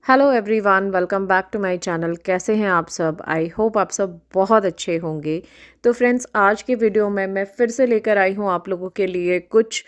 Hello everyone, welcome back to my channel. कैसे हैं आप सब? आई होप आप सब बहुत अच्छे होंगे। तो फ्रेंड्स, आज के वीडियो में मैं फिर से लेकर आई हूँ आप लोगों के लिए कुछ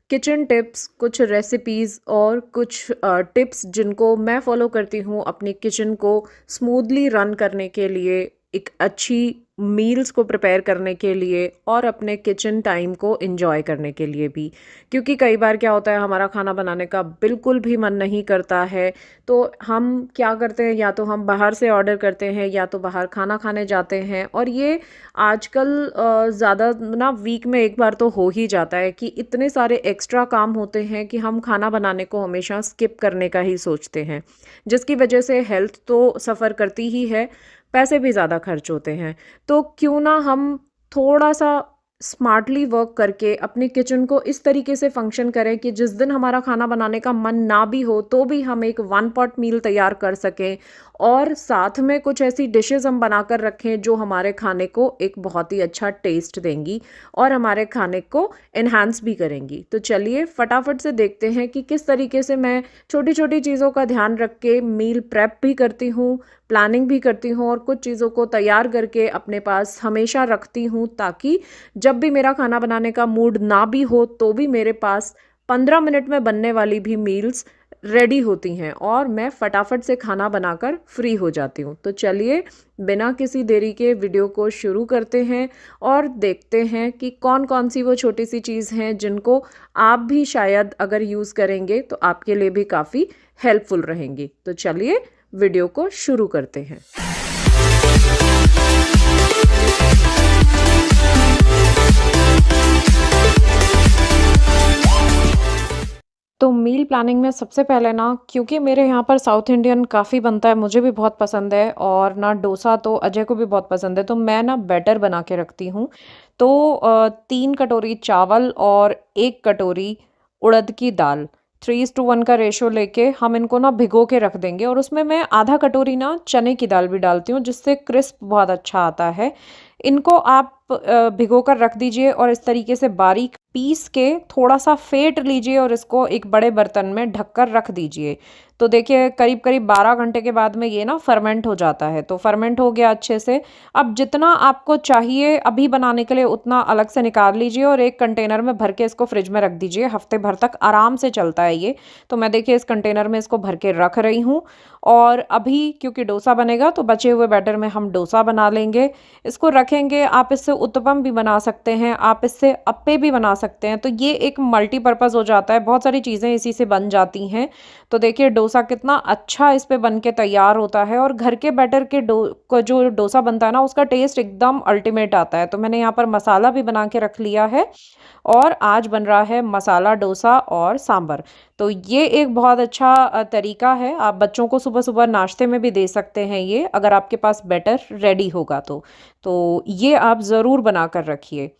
किचन टिप्स, कुछ रेसिपीज़ और कुछ टिप्स जिनको मैं फॉलो करती हूँ अपनी किचन को स्मूथली रन करने के लिए, एक अच्छी मील्स को प्रिपेयर करने के लिए और अपने किचन टाइम को एंजॉय करने के लिए भी। क्योंकि कई बार क्या होता है, हमारा खाना बनाने का बिल्कुल भी मन नहीं करता है, तो हम क्या करते हैं, या तो हम बाहर से ऑर्डर करते हैं या तो बाहर खाना खाने जाते हैं। और ये आजकल ज़्यादा ना वीक में एक बार तो हो ही जाता है कि इतने सारे एक्स्ट्रा काम होते हैं कि हम खाना बनाने को हमेशा स्किप करने का ही सोचते हैं, जिसकी वजह से हेल्थ तो सफ़र करती ही है, पैसे भी ज़्यादा खर्च होते हैं। तो क्यों ना हम थोड़ा सा स्मार्टली वर्क करके अपने किचन को इस तरीके से फंक्शन करें कि जिस दिन हमारा खाना बनाने का मन ना भी हो तो भी हम एक वन पॉट मील तैयार कर सकें, और साथ में कुछ ऐसी डिशेस हम बनाकर रखें जो हमारे खाने को एक बहुत ही अच्छा टेस्ट देंगी और हमारे खाने को एनहांस भी करेंगी। तो चलिए फटाफट से देखते हैं कि किस तरीके से मैं छोटी छोटी चीज़ों का ध्यान रख के मील प्रेप भी करती हूँ, प्लानिंग भी करती हूँ और कुछ चीज़ों को तैयार करके अपने पास हमेशा रखती हूँ, ताकि जब भी मेरा खाना बनाने का मूड ना भी हो तो भी मेरे पास 15 मिनट में बनने वाली भी मील्स रेडी होती हैं और मैं फटाफट से खाना बनाकर फ्री हो जाती हूँ। तो चलिए बिना किसी देरी के वीडियो को शुरू करते हैं और देखते हैं कि कौन कौन सी वो छोटी सी चीज़ हैं जिनको आप भी शायद अगर यूज़ करेंगे तो आपके लिए भी काफ़ी हेल्पफुल रहेंगी। तो चलिए वीडियो को शुरू करते हैं। तो मील प्लानिंग में सबसे पहले ना, क्योंकि मेरे यहाँ पर साउथ इंडियन काफ़ी बनता है, मुझे भी बहुत पसंद है, और ना डोसा तो अजय को भी बहुत पसंद है, तो मैं ना बैटर बना के रखती हूँ। तो 3 कटोरी चावल और 1 कटोरी उड़द की दाल, 3:1 का रेशो लेके हम इनको ना भिगो के रख देंगे, और उसमें मैं आधा कटोरी ना चने की दाल भी डालती हूँ, जिससे क्रिस्प बहुत अच्छा आता है। इनको आप भिगो कर रख दीजिए और इस तरीके से बारीक पीस के थोड़ा सा फेंट लीजिए और इसको एक बड़े बर्तन में ढककर रख दीजिए। तो देखिए करीब करीब 12 घंटे के बाद में ये ना फर्मेंट हो जाता है। तो फर्मेंट हो गया अच्छे से। अब जितना आपको चाहिए अभी बनाने के लिए उतना अलग से निकाल लीजिए और एक कंटेनर में भर के इसको फ्रिज में रख दीजिए। हफ्ते भर तक आराम से चलता है ये। तो मैं देखिए इस कंटेनर में इसको भर के रख रही हूँ, और अभी क्योंकि डोसा बनेगा तो बचे हुए बैटर में हम डोसा बना लेंगे। इसको रखेंगे, आप इससे उत्तपम भी बना सकते हैं, आप इससे अप्पे भी बना सकते हैं। तो ये एक मल्टीपर्पज़ हो जाता है, बहुत सारी चीज़ें इसी से बन जाती हैं। तो देखिए डोसा कितना अच्छा इस पे बन के तैयार होता है, और घर के बैटर के जो डोसा बनता है ना, उसका टेस्ट एकदम अल्टीमेट आता है। तो मैंने यहाँ पर मसाला भी बना के रख लिया है, और आज बन रहा है मसाला डोसा और सांभर। तो ये एक बहुत अच्छा तरीका है, आप बच्चों को सुबह सुबह नाश्ते में भी दे सकते हैं ये, अगर आपके पास बैटर रेडी होगा तो ये आप ज़रूर बना कर रखिए।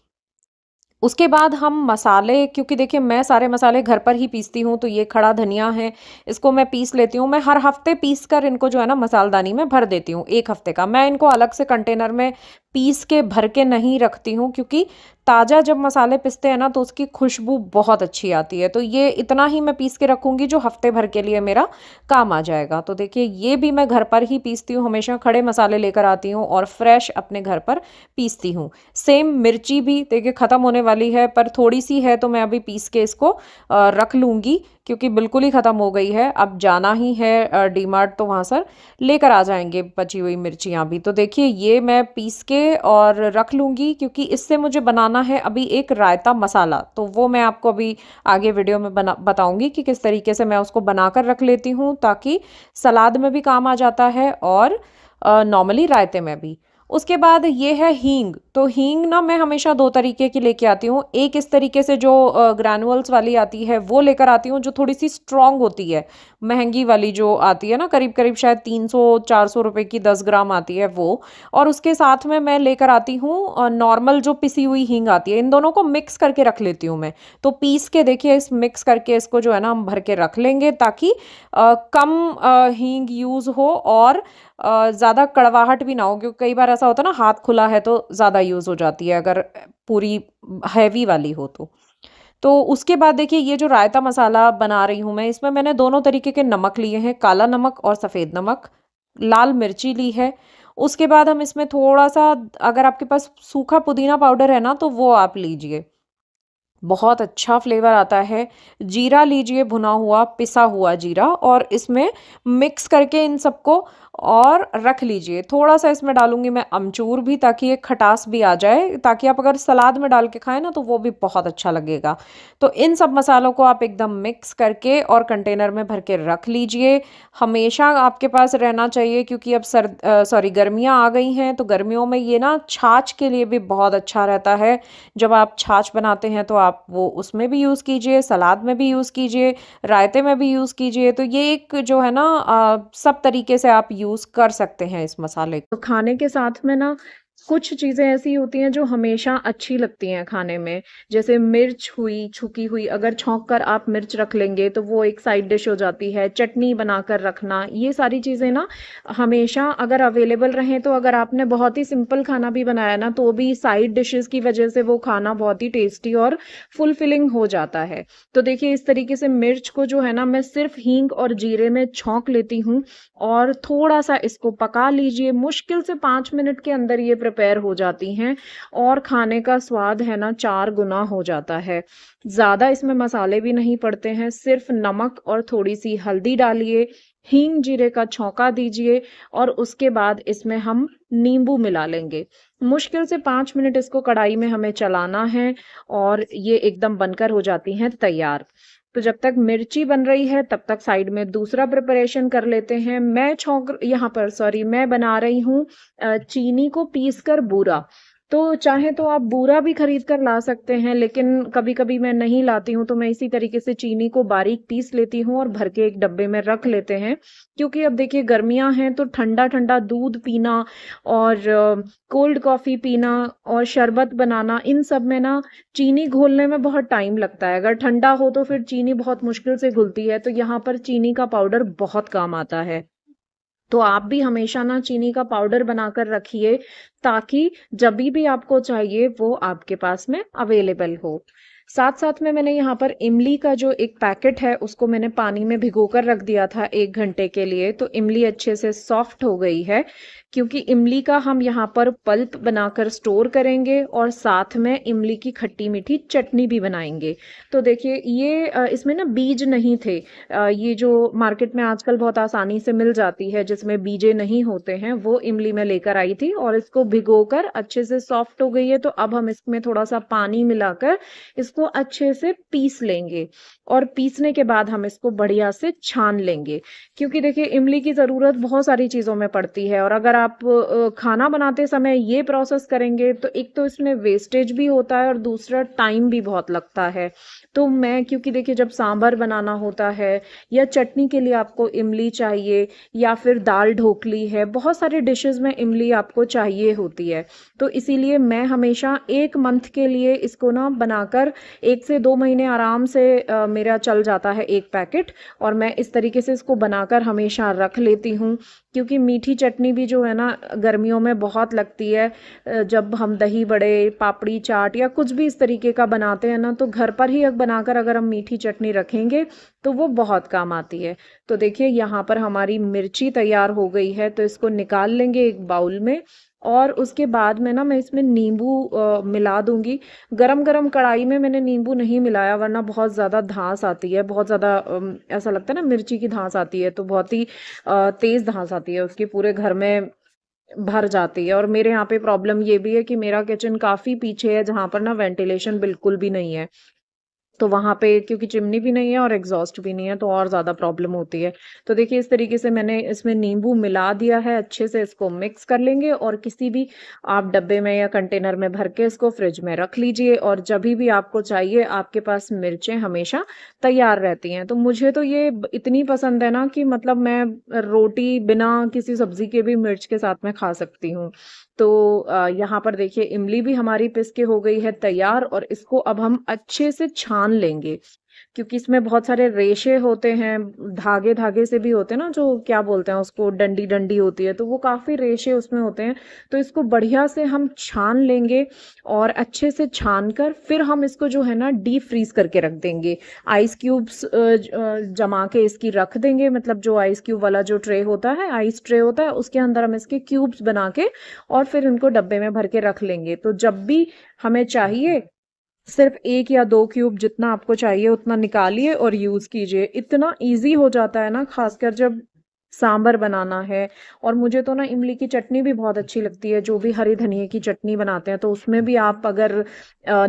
उसके बाद हम मसाले, क्योंकि देखिए मैं सारे मसाले घर पर ही पीसती हूँ, तो ये खड़ा धनिया है, इसको मैं पीस लेती हूँ। मैं हर हफ्ते पीस कर इनको जो है ना मसालदानी में भर देती हूँ, 1 हफ्ते का। मैं इनको अलग से कंटेनर में पीस के भर के नहीं रखती हूँ, क्योंकि ताज़ा जब मसाले पिसते हैं ना तो उसकी खुशबू बहुत अच्छी आती है। तो ये इतना ही मैं पीस के रखूँगी जो हफ्ते भर के लिए मेरा काम आ जाएगा। तो देखिए ये भी मैं घर पर ही पीसती हूँ, हमेशा खड़े मसाले लेकर आती हूँ और फ्रेश अपने घर पर पीसती हूँ। सेम मिर्ची भी देखिए ख़त्म होने वाली है, पर थोड़ी सी है तो मैं अभी पीस के इसको रख लूँगी, क्योंकि बिल्कुल ही ख़त्म हो गई है। अब जाना ही है डीमार्ट, तो वहाँ से लेकर आ जाएंगे बची हुई मिर्चियाँ भी। तो देखिए ये मैं पीस के और रख लूँगी, क्योंकि इससे मुझे बनाना है अभी एक रायता मसाला। तो वो मैं आपको अभी आगे वीडियो में बताऊँगी कि किस तरीके से मैं उसको बना कर रख लेती हूँ, ताकि सलाद में भी काम आ जाता है और नॉर्मली रायते में भी। उसके बाद ये है हींग। तो हींग ना मैं हमेशा 2 तरीके की लेके आती हूँ। एक इस तरीके से जो ग्रैनुअल्स वाली आती है वो लेकर आती हूँ, जो थोड़ी सी स्ट्रॉन्ग होती है, महंगी वाली जो आती है ना, करीब करीब शायद 300-400 रुपए की 10 ग्राम आती है वो। और उसके साथ में मैं लेकर आती हूँ नॉर्मल जो पिसी हुई हींग आती है। इन दोनों को मिक्स करके रख लेती हूँ मैं। तो पीस के देखिए इस मिक्स करके इसको जो है ना हम भर के रख लेंगे, ताकि कम हींग यूज़ हो और ज़्यादा कड़वाहट भी ना हो, क्योंकि कई बार ऐसा होता है ना, हाथ खुला है तो ज़्यादा यूज़ हो जाती है अगर पूरी हैवी वाली हो तो। तो उसके बाद देखिए ये जो रायता मसाला बना रही हूँ मैं, इसमें मैंने दोनों तरीके के नमक लिए हैं, काला नमक और सफ़ेद नमक, लाल मिर्ची ली है। उसके बाद हम इसमें थोड़ा-सा, अगर आपके पास सूखा पुदीना पाउडर है ना, तो वो आप लीजिए। बहुत अच्छा फ्लेवर आता है। जीरा लीजिए, भुना हुआ, पिसा हुआ जीरा, और इसमें मिक्स करके इन सबको और रख लीजिए। थोड़ा-सा इसमें डालूँगी मैं अमचूर भी, ताकि एक खटास भी आ जाए, ताकि आप अगर सलाद में डाल के खाएँ ना, तो वो भी बहुत अच्छा लगेगा। तो इन सब मसालों को आप एकदम मिक्स करके और कंटेनर में भर के रख लीजिए। हमेशा आपके पास रहना चाहिए, क्योंकि अब सॉरी, गर्मियाँ आ गई हैं, तो गर्मियों में ये ना छाछ के लिए भी बहुत अच्छा रहता है। जब आप छाछ बनाते हैं तो आप वो उसमें भी यूज़ कीजिए, सलाद में भी यूज़ कीजिए, रायते में भी यूज़ कीजिए। तो ये एक जो है ना, सब तरीके से आप यूज़ कर सकते हैं इस मसाले को। तो खाने के साथ में ना कुछ चीज़ें ऐसी होती हैं जो हमेशा अच्छी लगती हैं खाने में। जैसे मिर्च हुई, छुकी हुई, अगर छौंक कर आप मिर्च रख लेंगे तो वो एक साइड डिश हो जाती है। चटनी बनाकर रखना, ये सारी चीज़ें ना हमेशा अगर अवेलेबल रहें, तो अगर आपने बहुत ही सिंपल खाना भी बनाया ना, तो भी साइड डिशेज़ की वजह से वो खाना बहुत ही टेस्टी और फुलफिलिंग हो जाता है। तो देखिए इस तरीके से मिर्च को जो है ना, मैं सिर्फ़ हींग और जीरे में छौंक लेती हूँ और थोड़ा-सा इसको पका लीजिए। मुश्किल से 5 मिनट के अंदर ये प्रिपेयर हो जाती हैं और खाने का स्वाद है ना 4 गुना हो जाता है। ज़्यादा इसमें मसाले भी नहीं पड़ते हैं, सिर्फ़ नमक और थोड़ी-सी हल्दी डालिए, हींग जीरे का छौंका दीजिए और उसके बाद इसमें हम नींबू मिला लेंगे। मुश्किल से 5 मिनट इसको कढ़ाई में हमें चलाना है और ये एकदम बनकर हो जाती हैं तैयार। तो जब तक मिर्ची बन रही है, तब तक साइड में दूसरा प्रिपरेशन कर लेते हैं। मैं बना रही हूँ चीनी को पीस कर बूरा। तो चाहे तो आप बूरा भी खरीद कर ला सकते हैं, लेकिन कभी-कभी मैं नहीं लाती हूँ, तो मैं इसी तरीके से चीनी को बारीक पीस लेती हूँ और भर के एक डब्बे में रख लेते हैं। क्योंकि अब देखिए गर्मियाँ हैं, तो ठंडा-ठंडा दूध पीना और कोल्ड कॉफ़ी पीना और शरबत बनाना, इन सब में ना चीनी घोलने में बहुत टाइम लगता है। अगर ठंडा हो तो फिर चीनी बहुत मुश्किल से घुलती है, तो यहाँ पर चीनी का पाउडर बहुत काम आता है। तो आप भी हमेशा ना चीनी का पाउडर बनाकर रखिए, ताकि जभी भी आपको चाहिए वो आपके पास में अवेलेबल हो। साथ-साथ में मैंने यहाँ पर इमली का जो एक पैकेट है, उसको मैंने पानी में भिगोकर रख दिया था 1 घंटे के लिए, तो इमली अच्छे से सॉफ्ट हो गई है। क्योंकि इमली का हम यहाँ पर पल्प बनाकर स्टोर करेंगे और साथ में इमली की खट्टी-मीठी चटनी भी बनाएँगे। तो देखिए ये इसमें ना बीज नहीं थे। ये जो मार्केट में आजकल बहुत आसानी से मिल जाती है, जिसमें बीजे नहीं होते हैं, वो इमली मैं लेकर आई थी और इसको भिगोकर अच्छे से सॉफ्ट हो गई है। तो अब हम इसमें थोड़ा-सा पानी मिलाकर इसको अच्छे से पीस लेंगे और पीसने के बाद हम इसको बढ़िया से छान लेंगे। क्योंकि देखिए इमली की ज़रूरत बहुत सारी चीज़ों में पड़ती है, और अगर आप खाना बनाते समय ये प्रोसेस करेंगे, तो एक तो इसमें वेस्टेज भी होता है और दूसरा टाइम भी बहुत लगता है। तो मैं, क्योंकि देखिए जब सांभर बनाना होता है या चटनी के लिए आपको इमली चाहिए, या फिर दाल ढोकली है, बहुत सारी डिशेज़ में इमली आपको चाहिए होती है। तो इसीलिए मैं हमेशा 1 मंथ के लिए इसको ना बनाकर 1 से 2 महीने आराम से मेरा चल जाता है 1 पैकेट, और मैं इस तरीके से इसको बनाकर हमेशा रख लेती हूँ। क्योंकि मीठी चटनी भी जो है ना गर्मियों में बहुत लगती है। जब हम दही बड़े, पापड़ी चाट या कुछ भी इस तरीके का बनाते हैं ना, तो घर पर ही बनाकर अगर हम मीठी चटनी रखेंगे, तो वो बहुत काम आती है। तो देखिए यहाँ पर हमारी मिर्ची तैयार हो गई है, तो इसको निकाल लेंगे एक बाउल में, और उसके बाद में ना मैं इसमें नींबू मिला दूँगी। गरम-गरम कढ़ाई में मैंने नींबू नहीं मिलाया, वरना बहुत ज़्यादा धांस आती है, बहुत ज़्यादा ऐसा लगता है ना मिर्ची की धांस आती है, तो बहुत ही तेज़ धांस आती है उसकी, पूरे घर में भर जाती है। और मेरे यहाँ पे प्रॉब्लम ये भी है कि मेरा किचन काफ़ी पीछे है, जहाँ पर ना वेंटिलेशन बिल्कुल भी नहीं है। तो वहाँ पे क्योंकि चिमनी भी नहीं है और एग्ज़ॉस्ट भी नहीं है, तो और ज़्यादा प्रॉब्लम होती है। तो देखिए इस तरीके से मैंने इसमें नींबू मिला दिया है, अच्छे से इसको मिक्स कर लेंगे और किसी भी आप डब्बे में या कंटेनर में भर के इसको फ्रिज में रख लीजिए, और जभी भी आपको चाहिए, आपके पास मिर्चें हमेशा तैयार रहती हैं। तो मुझे तो ये इतनी पसंद है ना, कि मतलब मैं रोटी बिना किसी सब्ज़ी के भी मिर्च के साथ में खा सकती हूँ। तो यहाँ पर देखिए इमली भी हमारी पिस के हो गई है तैयार, और इसको अब हम अच्छे से छान लेंगे। क्योंकि इसमें बहुत सारे रेशे होते हैं, धागे-धागे से भी होते हैं ना, जो क्या बोलते हैं उसको, डंडी-डंडी होती है, तो वो काफ़ी रेशे उसमें होते हैं। तो इसको बढ़िया से हम छान लेंगे और अच्छे से छान कर फिर हम इसको जो है ना डीप फ्रीज़ करके रख देंगे। आइस क्यूब्स जमा के इसकी रख देंगे, मतलब जो आइस क्यूब वाला जो ट्रे होता है, आइस ट्रे होता है, उसके अंदर हम इसके क्यूब्स बना के और फिर इनको डब्बे में भर के रख लेंगे। तो जब भी हमें चाहिए सिर्फ 1 या 2 क्यूब, जितना आपको चाहिए उतना निकालिए और यूज़ कीजिए। इतना ईज़ी हो जाता है ना, ख़ासकर जब सांभर बनाना है। और मुझे तो ना इमली की चटनी भी बहुत अच्छी लगती है, जो भी हरे धनिये की चटनी बनाते हैं, तो उसमें भी आप अगर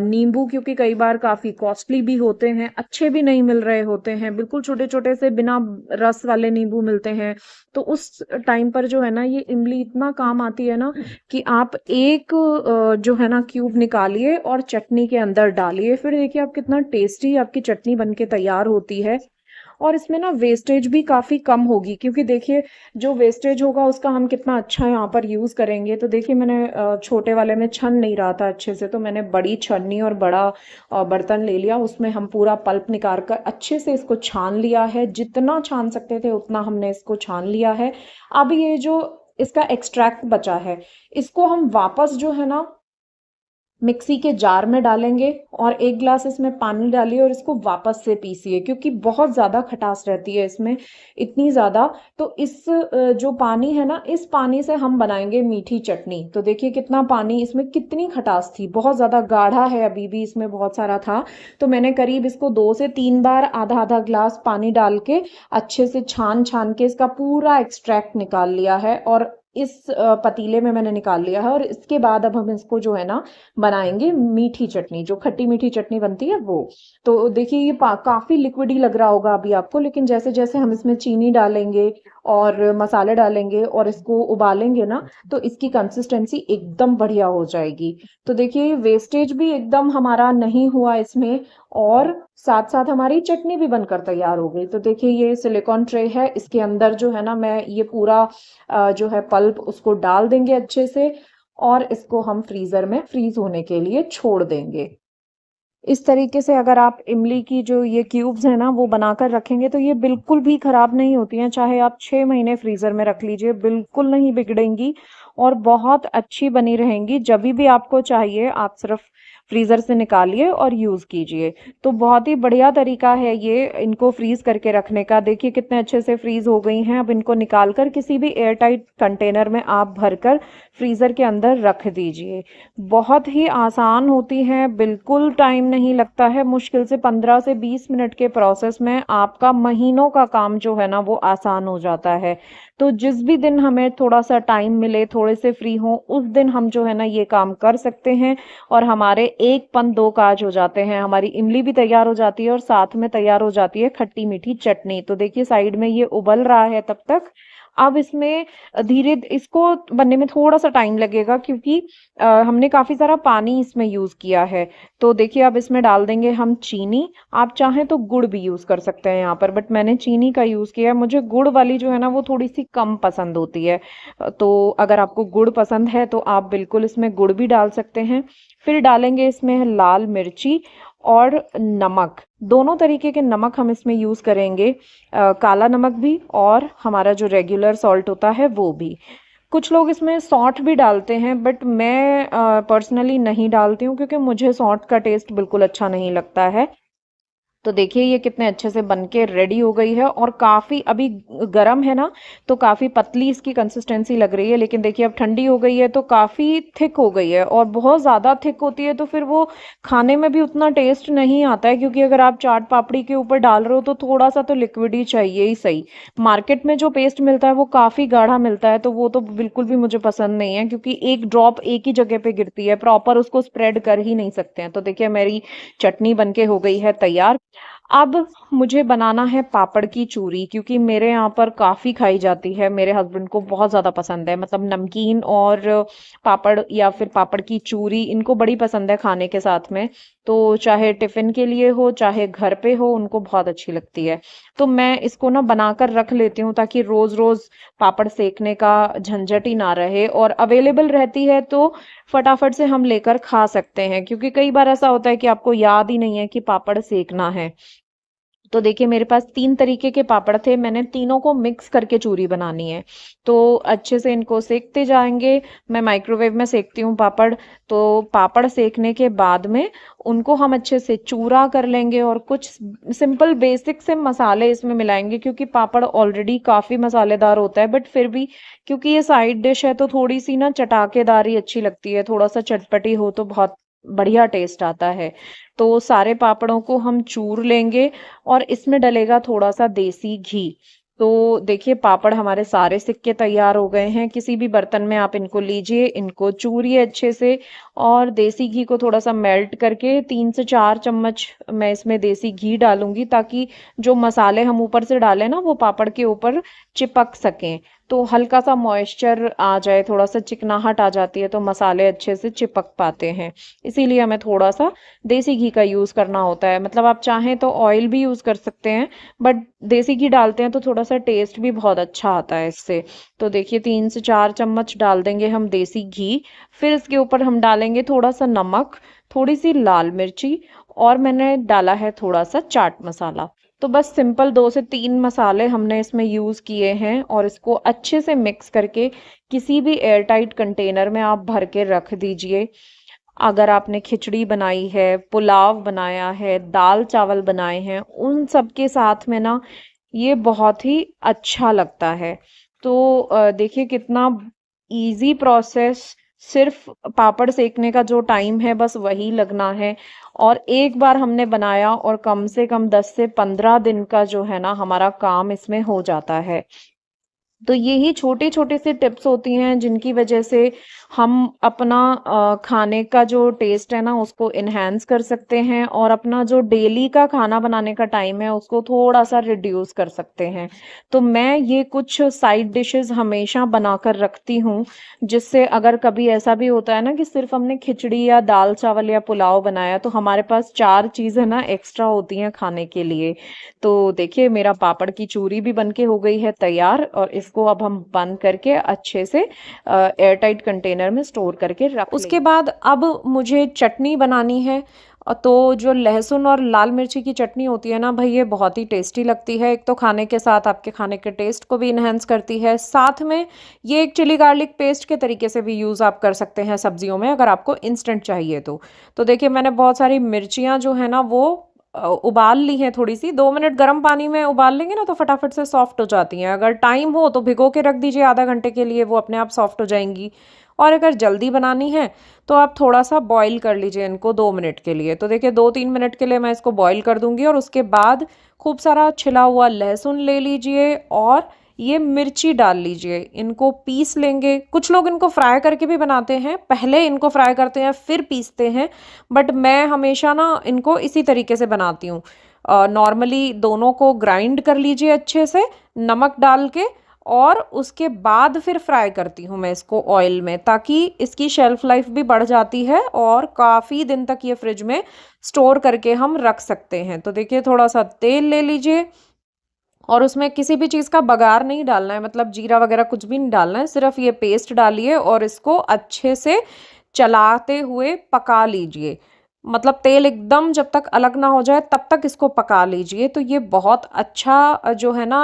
नींबू, क्योंकि कई बार काफ़ी कॉस्टली भी होते हैं, अच्छे भी नहीं मिल रहे होते हैं, बिल्कुल छोटे-छोटे से बिना रस वाले नींबू मिलते हैं, तो उस टाइम पर जो है ना ये इमली इतना काम आती है ना कि आप एक जो है ना क्यूब निकालिए और चटनी के अंदर डालिए, फिर देखिए आप कितना टेस्टी आपकी चटनी बन के तैयार होती है। और इसमें ना वेस्टेज भी काफ़ी कम होगी, क्योंकि देखिए जो वेस्टेज होगा उसका हम कितना अच्छा यहाँ पर यूज़ करेंगे। तो देखिए मैंने छोटे वाले में छन नहीं रहा था अच्छे से, तो मैंने बड़ी छन्नी और बड़ा बर्तन ले लिया, उसमें हम पूरा पल्प निकाल कर अच्छे से इसको छान लिया है। जितना छान सकते थे उतना हमने इसको छान लिया है। अब ये जो इसका एक्सट्रैक्ट बचा है, इसको हम वापस जो है ना मिक्सी के जार में डालेंगे और 1 ग्लास इसमें पानी डालिए और इसको वापस से पीसिए, क्योंकि बहुत ज़्यादा खटास रहती है इसमें, इतनी ज़्यादा। तो इस जो पानी है ना, इस पानी से हम बनाएंगे मीठी चटनी। तो देखिए कितना पानी, इसमें कितनी खटास थी, बहुत ज़्यादा गाढ़ा है, अभी भी इसमें बहुत सारा था। तो मैंने करीब इसको 2 से 3 बार आधा-आधा ग्लास पानी डाल के अच्छे से छान-छान के इसका पूरा एक्सट्रैक्ट निकाल लिया है और इस पतीले में मैंने निकाल लिया है। और इसके बाद अब हम इसको जो है ना बनाएंगे मीठी चटनी, जो खट्टी मीठी चटनी बनती है वो। तो देखिए ये काफ़ी लिक्विड ही लग रहा होगा अभी आपको, लेकिन जैसे-जैसे हम इसमें चीनी डालेंगे और मसाले डालेंगे और इसको उबालेंगे ना, तो इसकी कंसिस्टेंसी एकदम बढ़िया हो जाएगी। तो देखिए वेस्टेज भी एकदम हमारा नहीं हुआ इसमें, और साथ-साथ हमारी चटनी भी बनकर तैयार हो गई। तो देखिए ये सिलिकॉन ट्रे है, इसके अंदर जो है ना मैं ये पूरा जो है पल्प उसको डाल देंगे अच्छे से और इसको हम फ्रीज़र में फ्रीज़ होने के लिए छोड़ देंगे। इस तरीके से अगर आप इमली की जो ये क्यूब्स हैं ना वो बनाकर रखेंगे तो ये बिल्कुल भी खराब नहीं होती हैं, चाहे आप 6 महीने फ्रीज़र में रख लीजिए, बिल्कुल नहीं बिगड़ेंगी और बहुत अच्छी बनी रहेंगी। जभी भी आपको चाहिए आप सिर्फ फ्रीज़र से निकालिए और यूज़ कीजिए। तो बहुत ही बढ़िया तरीका है ये इनको फ्रीज़ करके रखने का। देखिए कितने अच्छे से फ्रीज़ हो गई हैं। अब इनको निकाल कर किसी भी एयर टाइट कंटेनर में आप भरकर फ्रीज़र के अंदर रख दीजिए। बहुत ही आसान होती हैं, बिल्कुल टाइम नहीं लगता है, मुश्किल से 15 से 20 मिनट के प्रोसेस में आपका महीनों का काम जो है ना वो आसान हो जाता है। तो जिस भी दिन हमें थोड़ा-सा टाइम मिले, थोड़े से फ्री हों, उस दिन हम जो है ना ये काम कर सकते हैं और हमारे एक पन दो काज हो जाते हैं। हमारी इमली भी तैयार हो जाती है और साथ में तैयार हो जाती है खट्टी-मीठी चटनी। तो देखिए साइड में ये उबल रहा है तब तक। अब इसमें धीरे इसको बनने में थोड़ा-सा टाइम लगेगा, क्योंकि हमने काफ़ी सारा पानी इसमें यूज़ किया है। तो देखिए अब इसमें डाल देंगे हम चीनी। आप चाहें तो गुड़ भी यूज़ कर सकते हैं यहाँ पर, बट मैंने चीनी का यूज़ किया है। मुझे गुड़ वाली जो है ना वो थोड़ी-सी कम पसंद होती है। तो अगर आपको गुड़ पसंद है तो आप बिल्कुल इसमें गुड़ भी डाल सकते हैं। फिर डालेंगे इसमें लाल मिर्ची और नमक। दोनों तरीके के नमक हम इसमें यूज़ करेंगे, काला नमक भी और हमारा जो रेगुलर सॉल्ट होता है वो भी। कुछ लोग इसमें सौंठ भी डालते हैं, बट मैं पर्सनली नहीं डालती हूँ, क्योंकि मुझे सौंठ का टेस्ट बिल्कुल अच्छा नहीं लगता है। तो देखिए ये कितने अच्छे से बनके रेडी हो गई है और काफ़ी अभी गरम है ना, तो काफ़ी पतली इसकी कंसिस्टेंसी लग रही है, लेकिन देखिए अब ठंडी हो गई है तो काफ़ी थिक हो गई है। और बहुत ज़्यादा थिक होती है तो फिर वो खाने में भी उतना टेस्ट नहीं आता है, क्योंकि अगर आप चाट पापड़ी के ऊपर डाल रहे हो तो थोड़ा सा तो लिक्विड ही चाहिए ही सही। मार्केट में जो पेस्ट मिलता है वो काफ़ी गाढ़ा मिलता है, तो वो तो बिल्कुल भी मुझे पसंद नहीं है, क्योंकि एक ड्रॉप एक ही जगह पे गिरती है, प्रॉपर उसको स्प्रेड कर ही नहीं सकते हैं। तो देखिए मेरी चटनी बनके हो गई है तैयार। अब मुझे बनाना है पापड़ की चूरी, क्योंकि मेरे यहाँ पर काफ़ी खाई जाती है, मेरे हस्बैंड को बहुत ज़्यादा पसंद है, मतलब नमकीन और पापड़ या फिर पापड़ की चूरी इनको बड़ी पसंद है खाने के साथ में। तो चाहे टिफ़िन के लिए हो चाहे घर पे हो, उनको बहुत अच्छी लगती है। तो मैं इसको ना बनाकर रख लेती हूँ ताकि रोज़-रोज़ पापड़ सेकने का झंझट ही ना रहे, और अवेलेबल रहती है तो फटाफट से हम लेकर खा सकते हैं, क्योंकि कई बार ऐसा होता है कि आपको याद ही नहीं है कि पापड़ सेकना है। तो देखिए मेरे पास 3 तरीके के पापड़ थे, मैंने तीनों को मिक्स करके चूरी बनानी है। तो अच्छे से इनको सेकते जाएँगे, मैं माइक्रोवेव में सेकती हूँ पापड़। तो पापड़ सेकने के बाद में उनको हम अच्छे से चूरा कर लेंगे और कुछ सिंपल बेसिक से मसाले इसमें मिलाएँगे, क्योंकि पापड़ ऑलरेडी काफ़ी मसालेदार होता है, बट फिर भी क्योंकि ये साइड डिश है तो थोड़ी-सी ना चटाकेदार ही अच्छी लगती है, थोड़ा-सा चटपटी हो तो बहुत बढ़िया टेस्ट आता है। तो सारे पापड़ों को हम चूर लेंगे और इसमें डलेगा थोड़ा-सा देसी घी। तो देखिए पापड़ हमारे सारे सिक के तैयार हो गए हैं। किसी भी बर्तन में आप इनको लीजिए, इनको चूरिए अच्छे से और देसी घी को थोड़ा-सा मेल्ट करके 3 से 4 चम्मच मैं इसमें देसी घी डालूँगी, ताकि जो मसाले हम ऊपर से डालें ना वो पापड़ के ऊपर चिपक सकें। तो हल्का-सा मॉइस्चर आ जाए, थोड़ा-सा चिकनाहट आ जाती है तो मसाले अच्छे से चिपक पाते हैं। इसीलिए हमें थोड़ा-सा देसी घी का यूज़ करना होता है। मतलब आप चाहें तो ऑयल भी यूज़ कर सकते हैं, बट देसी घी डालते हैं तो थोड़ा-सा टेस्ट भी बहुत अच्छा आता है इससे। तो देखिए 3 से 4 चम्मच डाल देंगे हम देसी घी, फिर इसके ऊपर हम डालेंगे थोड़ा-सा नमक, थोड़ी-सी लाल मिर्ची और मैंने डाला है थोड़ा-सा चाट मसाला। तो बस सिंपल 2 से 3 मसाले हमने इसमें यूज़ किए हैं और इसको अच्छे से मिक्स करके किसी भी एयर टाइट कंटेनर में आप भर के रख दीजिए। अगर आपने खिचड़ी बनाई है, पुलाव बनाया है, दाल-चावल बनाए हैं, उन सब के साथ में ना ये बहुत ही अच्छा लगता है। तो देखिए कितना ईज़ी प्रोसेस, सिर्फ़ पापड़ सेकने का जो टाइम है बस वही लगना है और एक बार हमने बनाया और कम से कम 10 से 15 दिन का जो है ना हमारा काम इसमें हो जाता है। तो यही छोटे-छोटे से टिप्स होती हैं जिनकी वजह से हम अपना खाने का जो टेस्ट है ना उसको एनहांस कर सकते हैं और अपना जो डेली का खाना बनाने का टाइम है उसको थोड़ा-सा रिड्यूस कर सकते हैं। तो मैं ये कुछ साइड डिशेज़ हमेशा बनाकर रखती हूँ, जिससे अगर कभी ऐसा भी होता है ना कि सिर्फ़ हमने खिचड़ी या दाल-चावल या पुलाव बनाया तो हमारे पास 4 चीज़ें ना एक्स्ट्रा होती हैं खाने के लिए। तो देखिए मेरा पापड़ की चूरी भी बनके हो गई है तैयार और इसको अब हम बंद करके अच्छे से एयर टाइट कंटेनर में स्टोर करके रख उसके लेंगे। बाद अब मुझे चटनी बनानी है। तो जो लहसुन और लाल मिर्ची की चटनी होती है ना भई, ये बहुत ही टेस्टी लगती है। एक तो खाने के साथ आपके खाने के टेस्ट को भी एनहांस करती है, साथ में ये एक चिली गार्लिक पेस्ट के तरीके से भी यूज़ आप कर सकते हैं सब्जियों में, अगर आपको इंस्टेंट चाहिए तो। तो देखिए मैंने बहुत सारी मिर्चियाँ जो है ना वो उबाल ली हैं थोड़ी-सी, 2 मिनट गर्म पानी में उबाल लेंगे ना तो फटाफट से सॉफ्ट हो जाती हैं। अगर टाइम हो तो भिगो के रख दीजिए आधा घंटे के लिए, वो अपने आप सॉफ्ट हो जाएँगी। और अगर जल्दी बनानी है तो आप थोड़ा-सा बॉयल कर लीजिए इनको 2 मिनट के लिए। तो देखिए 2-3 मिनट के लिए मैं इसको बॉयल कर दूँगी और उसके बाद खूब सारा छिला हुआ लहसुन ले लीजिए और ये मिर्ची डाल लीजिए, इनको पीस लेंगे। कुछ लोग इनको फ्राई करके भी बनाते हैं, पहले इनको फ्राई करते हैं फिर पीसते हैं, बट मैं हमेशा ना इनको इसी तरीके से बनाती हूँ। नॉर्मली दोनों को ग्राइंड कर लीजिए अच्छे से नमक डाल के और उसके बाद फिर फ्राई करती हूँ मैं इसको ऑयल में, ताकि इसकी शेल्फ लाइफ भी बढ़ जाती है और काफ़ी दिन तक ये फ्रिज में स्टोर करके हम रख सकते हैं। तो देखिए थोड़ा-सा तेल ले लीजिए और उसमें किसी भी चीज़ का बघार नहीं डालना है, मतलब जीरा वगैरह कुछ भी नहीं डालना है, सिर्फ़ ये पेस्ट डालिए और इसको अच्छे से चलाते हुए पका लीजिए। मतलब तेल एकदम जब तक अलग ना हो जाए तब तक इसको पका लीजिए, तो ये बहुत अच्छा जो है ना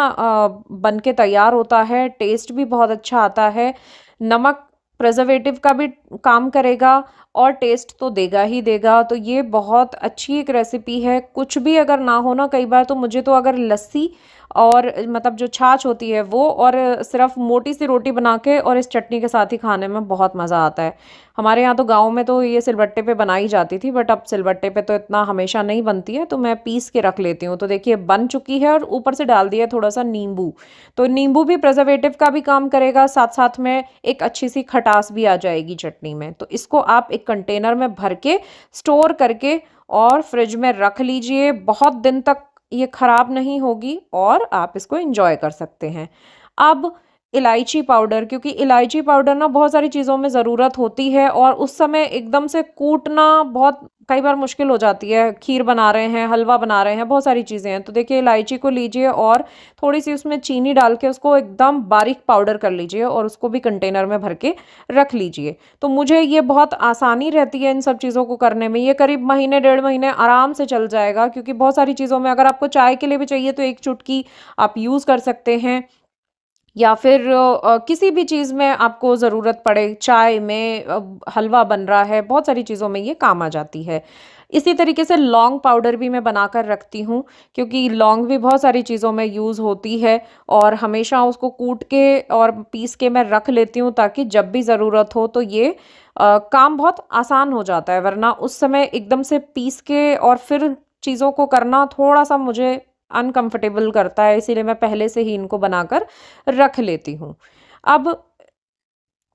बन के तैयार होता है, टेस्ट भी बहुत अच्छा आता है। नमक प्रिज़र्वेटिव का भी काम करेगा और टेस्ट तो देगा ही देगा, तो ये बहुत अच्छी एक रेसिपी है। कुछ भी अगर ना हो ना, कई बार तो मुझे तो अगर लस्सी और मतलब जो छाछ होती है वो और सिर्फ़ मोटी-सी रोटी बना के और इस चटनी के साथ ही खाने में बहुत मज़ा आता है। हमारे यहाँ तो गाँव में तो ये सिलबट्टे पे बनाई जाती थी, बट अब सिलबट्टे पे तो इतना हमेशा नहीं बनती है, तो मैं पीस के रख लेती हूँ। तो देखिए बन चुकी है और ऊपर से डाल दिया थोड़ा-सा नींबू। तो नींबू भी प्रिज़र्वेटिव का भी काम करेगा, साथ-साथ में एक अच्छी-सी खटास भी आ जाएगी चटनी में। तो इसको आप एक कंटेनर में भर के स्टोर करके और फ्रिज में रख लीजिए। बहुत दिन तक ये खराब नहीं होगी और आप इसको एन्जॉय कर सकते हैं। अब इलायची पाउडर, क्योंकि इलायची पाउडर ना बहुत सारी चीज़ों में ज़रूरत होती है और उस समय एकदम से कूटना बहुत कई बार मुश्किल हो जाती है। खीर बना रहे हैं, हलवा बना रहे हैं, बहुत सारी चीज़ें हैं। तो देखिए इलायची को लीजिए और थोड़ी-सी उसमें चीनी डाल के उसको एकदम बारीक पाउडर कर लीजिए और उसको भी कंटेनर में भर के रख लीजिए। तो मुझे ये बहुत आसानी रहती है इन सब चीज़ों को करने में। ये करीब महीने, डेढ़ महीने आराम से चल जाएगा, क्योंकि बहुत सारी चीज़ों में अगर आपको चाय के लिए भी चाहिए तो 1 चुटकी आप यूज़ कर सकते हैं। या फिर किसी भी चीज़ में आपको ज़रूरत पड़े, चाय में हलवा बन रहा है, बहुत सारी चीज़ों में ये काम आ जाती है। इसी तरीके से लौंग पाउडर भी मैं बनाकर रखती हूँ, क्योंकि लौंग भी बहुत सारी चीज़ों में यूज़ होती है और हमेशा उसको कूट के और पीस के मैं रख लेती हूँ, ताकि जब भी ज़रूरत हो तो ये काम बहुत आसान हो जाता है, वरना उस समय एकदम से पीस के और फिर चीज़ों को करना थोड़ा-सा मुझे अनकंफर्टेबल करता है, इसीलिए मैं पहले से ही इनको बनाकर रख लेती हूँ। अब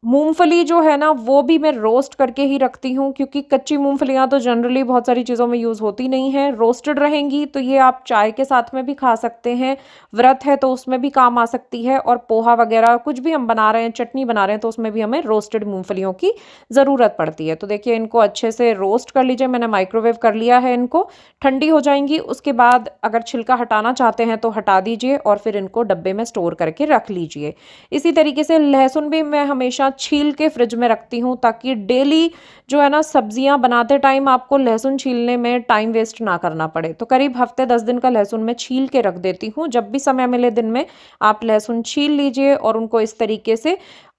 मूँगफली जो है ना, वो भी मैं रोस्ट करके ही रखती हूँ, क्योंकि कच्ची मूँगफलियाँ तो जनरली बहुत सारी चीज़ों में यूज़ होती नहीं हैं। रोस्टेड रहेंगी तो ये आप चाय के साथ में भी खा सकते हैं, व्रत है तो उसमें भी काम आ सकती है और पोहा वग़ैरह कुछ भी हम बना रहे हैं, चटनी बना रहे हैं, तो उसमें भी हमें रोस्टेड मूँगफलियों की ज़रूरत पड़ती है। तो देखिए इनको अच्छे से रोस्ट कर लीजिए, मैंने माइक्रोवेव कर लिया है इनको, ठंडी हो जाएँगी, उसके बाद अगर छिलका हटाना चाहते हैं तो हटा दीजिए और फिर इनको डब्बे में स्टोर करके रख लीजिए। इसी तरीके से लहसुन भी मैं हमेशा छील के फ्रिज में रखती हूँ, ताकि डेली जो है ना सब्जियां बनाते टाइम आपको लहसुन छीलने में टाइम वेस्ट ना करना पड़े। तो करीब हफ्ते 10 दिन का लहसुन मैं छील के रख देती हूँ। जब भी समय मिले दिन में आप लहसुन छील लीजिए और उनको इस तरीके से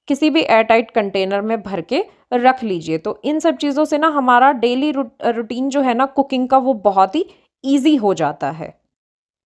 किसी भी एयरटाइट कंटेनर में भर के रख लीजिए। तो इन सब चीज़ों से ना हमारा डेली रूटीन जो है ना कुकिंग का, वो बहुत ही ईजी हो जाता है।